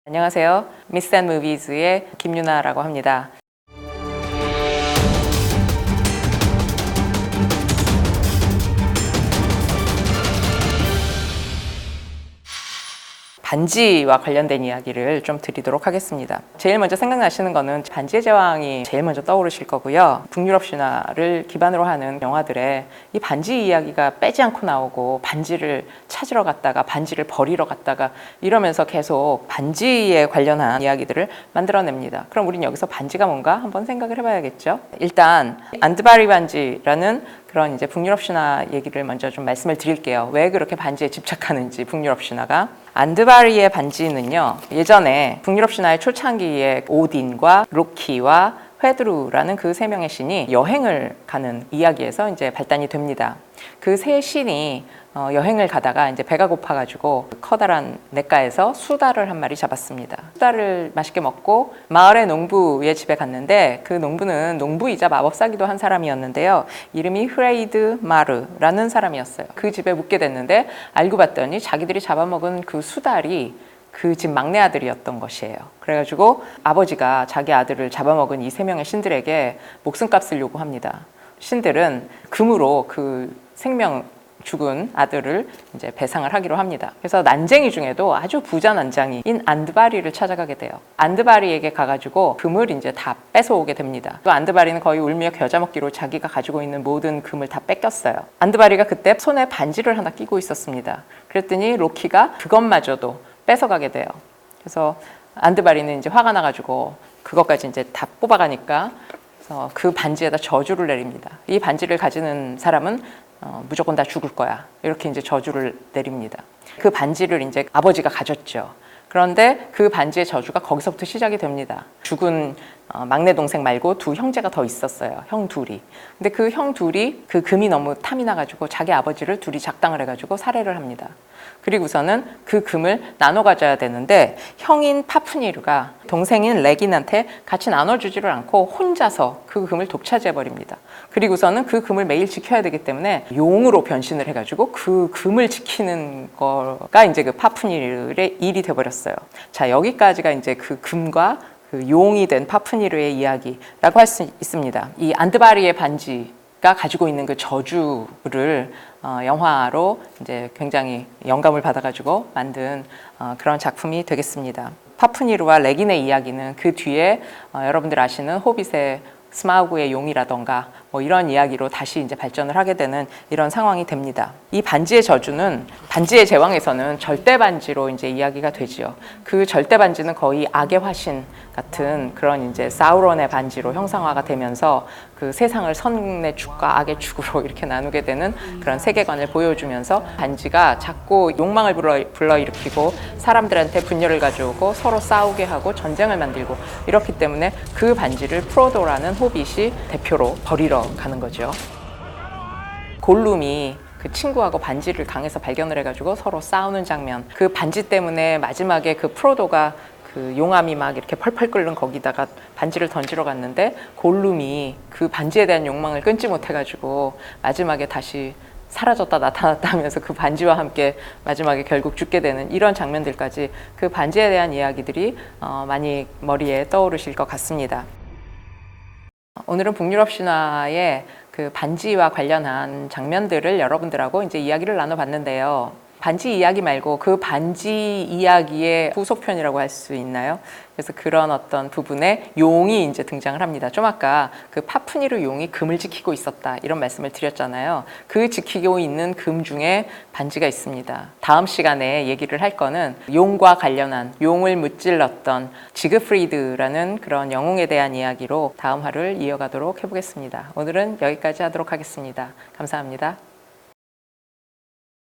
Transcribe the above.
안녕하세요. 미스 앤 무비즈의 김유나라고 합니다. 반지와 관련된 이야기를 좀 드리도록 하겠습니다. 제일 먼저 생각나시는 거는 반지의 제왕이 제일 먼저 떠오르실 거고요. 북유럽 신화를 기반으로 하는 영화들에 이 반지 이야기가 빼지 않고 나오고, 반지를 찾으러 갔다가 반지를 버리러 갔다가 이러면서 계속 반지에 관련한 이야기들을 만들어냅니다. 그럼 우린 여기서 반지가 뭔가 한번 생각을 해봐야겠죠. 일단 안드바리 반지라는 그런 이제 북유럽 신화 얘기를 먼저 좀 말씀을 드릴게요. 왜 그렇게 반지에 집착하는지, 북유럽 신화가. 안드바리의 반지는요, 예전에 북유럽 신화의 초창기에 오딘과 로키와 회드루라는 그 세 명의 신이 여행을 가는 이야기에서 이제 발단이 됩니다. 그 세 신이 여행을 가다가 이제 배가 고파가지고 커다란 냇가에서 수달을 한 마리 잡았습니다. 수달을 맛있게 먹고 마을의 농부의 집에 갔는데, 그 농부는 농부이자 마법사기도 한 사람이었는데요. 이름이 프레이드 마르라는 사람이었어요. 그 집에 묵게 됐는데 알고 봤더니 자기들이 잡아먹은 그 수달이 그 집 막내 아들이었던 것이에요. 그래가지고 아버지가 자기 아들을 잡아먹은 이 세 명의 신들에게 목숨값을 요구합니다. 신들은 금으로 그 생명 죽은 아들을 이제 배상을 하기로 합니다. 그래서 난쟁이 중에도 아주 부자 난쟁이인 안드바리를 찾아가게 돼요. 안드바리에게 가가지고 금을 이제 다 뺏어오게 됩니다. 또 안드바리는 거의 울며 겨자 먹기로 자기가 가지고 있는 모든 금을 다 뺏겼어요. 안드바리가 그때 손에 반지를 하나 끼고 있었습니다. 그랬더니 로키가 그것마저도 뺏어가게 돼요. 그래서 안드바리는 이제 화가 나가지고 그것까지 이제 다 뽑아가니까 그 반지에다 저주를 내립니다. 이 반지를 가지는 사람은 무조건 다 죽을 거야. 이렇게 이제 저주를 내립니다. 그 반지를 이제 아버지가 가졌죠. 그런데 그 반지의 저주가 거기서부터 시작이 됩니다. 죽은 막내 동생 말고 두 형제가 더 있었어요. 형 둘이. 근데 그 형 둘이 그 금이 너무 탐이 나가지고 자기 아버지를 둘이 작당을 해가지고 살해를 합니다. 그리고서는 그 금을 나눠 가져야 되는데, 형인 파프니르가 동생인 레긴한테 같이 나눠주지를 않고 혼자서 그 금을 독차지해버립니다. 그리고서는 그 금을 매일 지켜야 되기 때문에 용으로 변신을 해가지고 그 금을 지키는 거가 이제 그 파프니르의 일이 돼버렸어요. 자, 여기까지가 이제 그 금과 그 용이 된 파프니르의 이야기라고 할 수 있습니다. 이 안드바리의 반지가 가지고 있는 그 저주를 영화로 이제 굉장히 영감을 받아가지고 만든 그런 작품이 되겠습니다. 파프니르와 레긴의 이야기는 그 뒤에 여러분들 아시는 호빗의 스마우그의 용이라던가 뭐 이런 이야기로 다시 이제 발전을 하게 되는 이런 상황이 됩니다. 이 반지의 저주는 반지의 제왕에서는 절대 반지로 이제 이야기가 되지요. 그 절대 반지는 거의 악의 화신 같은 그런 이제 사우론의 반지로 형상화가 되면서 그 세상을 선의 축과 악의 축으로 이렇게 나누게 되는 그런 세계관을 보여주면서 반지가 자꾸 욕망을 불러일으키고 사람들한테 분열을 가져오고 서로 싸우게 하고 전쟁을 만들고 이렇기 때문에 그 반지를 프로도라는 호빗이 대표로 버리러 가는 거죠. 골룸이 그 친구하고 반지를 강에서 발견을 해가지고 서로 싸우는 장면, 그 반지 때문에 마지막에 그 프로도가 그 용암이 막 이렇게 펄펄 끓는 거기다가 반지를 던지러 갔는데, 골룸이 그 반지에 대한 욕망을 끊지 못해가지고 마지막에 다시 사라졌다 나타났다 하면서 그 반지와 함께 마지막에 결국 죽게 되는 이런 장면들까지 그 반지에 대한 이야기들이 많이 머리에 떠오르실 것 같습니다. 오늘은 북유럽 신화의 그 반지와 관련한 장면들을 여러분들하고 이제 이야기를 나눠봤는데요. 반지 이야기 말고 그 반지 이야기의 후속편이라고 할 수 있나요? 그래서 그런 어떤 부분에 용이 이제 등장을 합니다. 좀 아까 그 파프니르 용이 금을 지키고 있었다 이런 말씀을 드렸잖아요. 그 지키고 있는 금 중에 반지가 있습니다. 다음 시간에 얘기를 할 거는 용과 관련한, 용을 무찔렀던 지그프리드라는 그런 영웅에 대한 이야기로 다음 화를 이어가도록 해보겠습니다. 오늘은 여기까지 하도록 하겠습니다. 감사합니다.